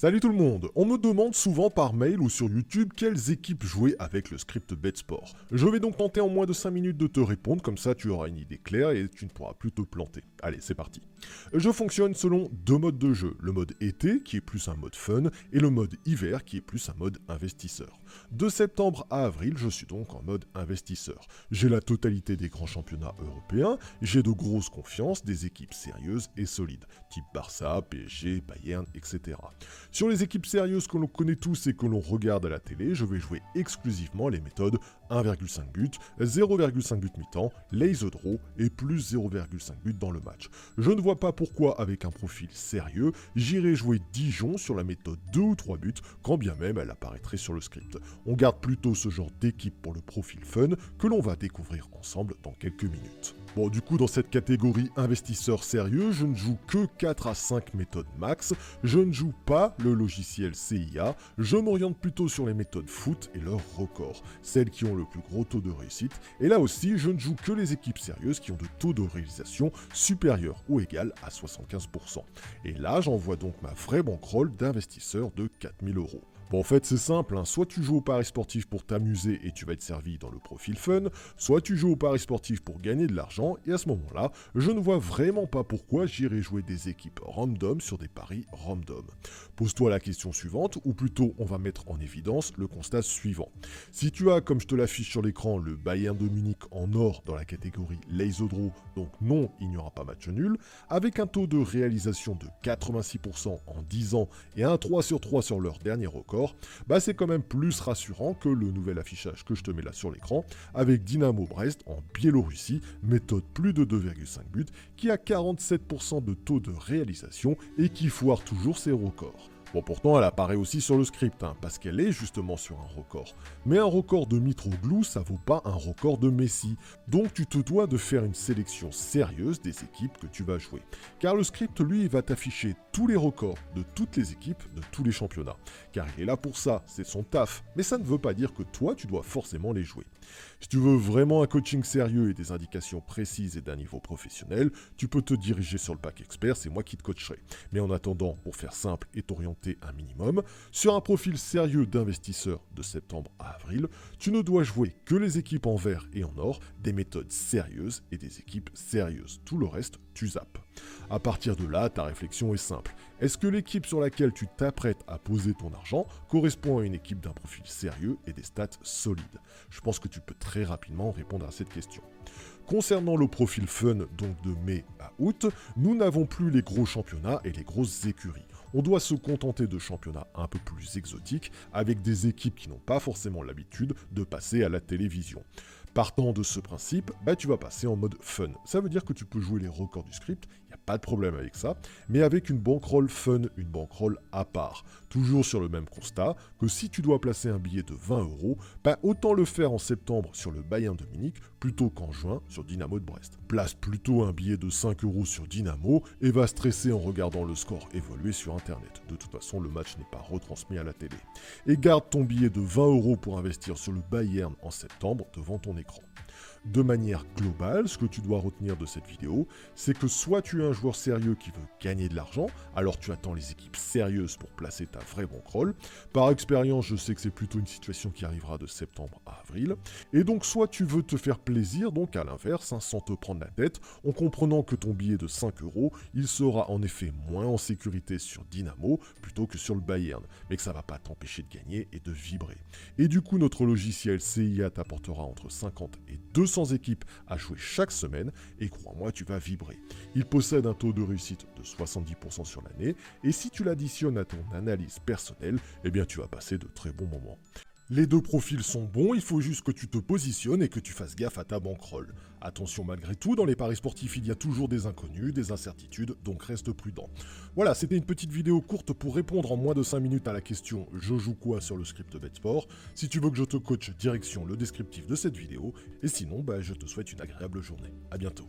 Salut tout le monde. On me demande souvent par mail ou sur YouTube quelles équipes jouer avec le script BetSport. Je vais donc tenter en moins de 5 minutes de te répondre, comme ça tu auras une idée claire et tu ne pourras plus te planter. Allez, c'est parti. Je fonctionne selon deux modes de jeu, le mode été qui est plus un mode fun et le mode hiver qui est plus un mode investisseur. De septembre à avril, je suis donc en mode investisseur. J'ai la totalité des grands championnats européens, j'ai de grosses confiances, des équipes sérieuses et solides, type Barça, PSG, Bayern, etc. Sur les équipes sérieuses que l'on connaît tous et que l'on regarde à la télé, je vais jouer exclusivement les méthodes 1,5 but, 0,5 but mi-temps, lays the draw et plus 0,5 but dans le match. Je ne vois pas pourquoi, avec un profil sérieux, j'irai jouer Dijon sur la méthode 2 ou 3 buts, quand bien même elle apparaîtrait sur le script. On garde plutôt ce genre d'équipe pour le profil fun que l'on va découvrir ensemble dans quelques minutes. Bon, du coup, dans cette catégorie investisseur sérieux, je ne joue que 4 à 5 méthodes max, je ne joue pas le logiciel CIA, je m'oriente plutôt sur les méthodes foot et leurs records, celles qui ont le plus gros taux de réussite, et là aussi, je ne joue que les équipes sérieuses qui ont de taux de réalisation supérieur ou égal à 75%. Et là, j'envoie donc ma vraie bankroll d'investisseur de 4000 €. Bon, en fait, c'est simple, hein. Soit tu joues au pari sportif pour t'amuser et tu vas être servi dans le profil fun, soit tu joues au pari sportif pour gagner de l'argent, et à ce moment-là, je ne vois vraiment pas pourquoi j'irai jouer des équipes random sur des paris random. Pose-toi la question suivante, ou plutôt on va mettre en évidence le constat suivant. Si tu as, comme je te l'affiche sur l'écran, le Bayern de Munich en or dans la catégorie lays the draw, donc non, il n'y aura pas match nul, avec un taux de réalisation de 86% en 10 ans et un 3 sur 3 sur leur dernier record, bah c'est quand même plus rassurant que le nouvel affichage que je te mets là sur l'écran, avec Dynamo Brest en Biélorussie, méthode plus de 2,5 buts, qui a 47% de taux de réalisation et qui foire toujours ses records. Bon, pourtant, elle apparaît aussi sur le script, hein, parce qu'elle est justement sur un record. Mais un record de Mitroglou, ça vaut pas un record de Messi. Donc tu te dois de faire une sélection sérieuse des équipes que tu vas jouer. Car le script, lui, va t'afficher tous les records de toutes les équipes de tous les championnats. Car il est là pour ça, c'est son taf. Mais ça ne veut pas dire que toi, tu dois forcément les jouer. Si tu veux vraiment un coaching sérieux et des indications précises et d'un niveau professionnel, tu peux te diriger sur le pack expert, c'est moi qui te coacherai. Mais en attendant, pour faire simple et t'orienter un minimum, sur un profil sérieux d'investisseur de septembre à avril, tu ne dois jouer que les équipes en vert et en or, des méthodes sérieuses et des équipes sérieuses. Tout le reste, tu zappes. À partir de là, ta réflexion est simple. Est-ce que l'équipe sur laquelle tu t'apprêtes à poser ton argent correspond à une équipe d'un profil sérieux et des stats solides? Je pense que tu peux très rapidement répondre à cette question. Concernant le profil fun, donc de mai à août, nous n'avons plus les gros championnats et les grosses écuries. On doit se contenter de championnats un peu plus exotiques, avec des équipes qui n'ont pas forcément l'habitude de passer à la télévision. Partant de ce principe, tu vas passer en mode fun. Ça veut dire que tu peux jouer les records du script, il n'y a pas de problème avec ça, mais avec une bankroll fun, une bankroll à part. Toujours sur le même constat, que si tu dois placer un billet de 20 €, autant le faire en septembre sur le Bayern de Munich, plutôt qu'en juin sur Dynamo de Brest. Place plutôt un billet de 5 € sur Dynamo et va stresser en regardant le score évoluer sur Internet. De toute façon, le match n'est pas retransmis à la télé. Et garde ton billet de 20 € pour investir sur le Bayern en septembre devant ton écran. De manière globale, ce que tu dois retenir de cette vidéo, c'est que soit tu es un joueur sérieux qui veut gagner de l'argent, alors tu attends les équipes sérieuses pour placer ta vraie bankroll. Par expérience, je sais que c'est plutôt une situation qui arrivera de septembre à avril. Et donc, soit tu veux te faire plaisir, donc à l'inverse, sans te prendre la tête, en comprenant que ton billet de 5 €, il sera en effet moins en sécurité sur Dynamo plutôt que sur le Bayern, mais que ça va pas t'empêcher de gagner et de vibrer. Et du coup, notre logiciel CIA t'apportera entre 50 et 200 équipes à jouer chaque semaine, et crois-moi, tu vas vibrer. Il possède un taux de réussite de 70% sur l'année, et si tu l'additionnes à ton analyse personnelle, eh bien tu vas passer de très bons moments. Les deux profils sont bons, il faut juste que tu te positionnes et que tu fasses gaffe à ta bankroll. Attention, malgré tout, dans les paris sportifs, il y a toujours des inconnus, des incertitudes, donc reste prudent. Voilà, c'était une petite vidéo courte pour répondre en moins de 5 minutes à la question « Je joue quoi sur le script BetSport ?» Si tu veux que je te coache, direction le descriptif de cette vidéo, et sinon, je te souhaite une agréable journée. À bientôt.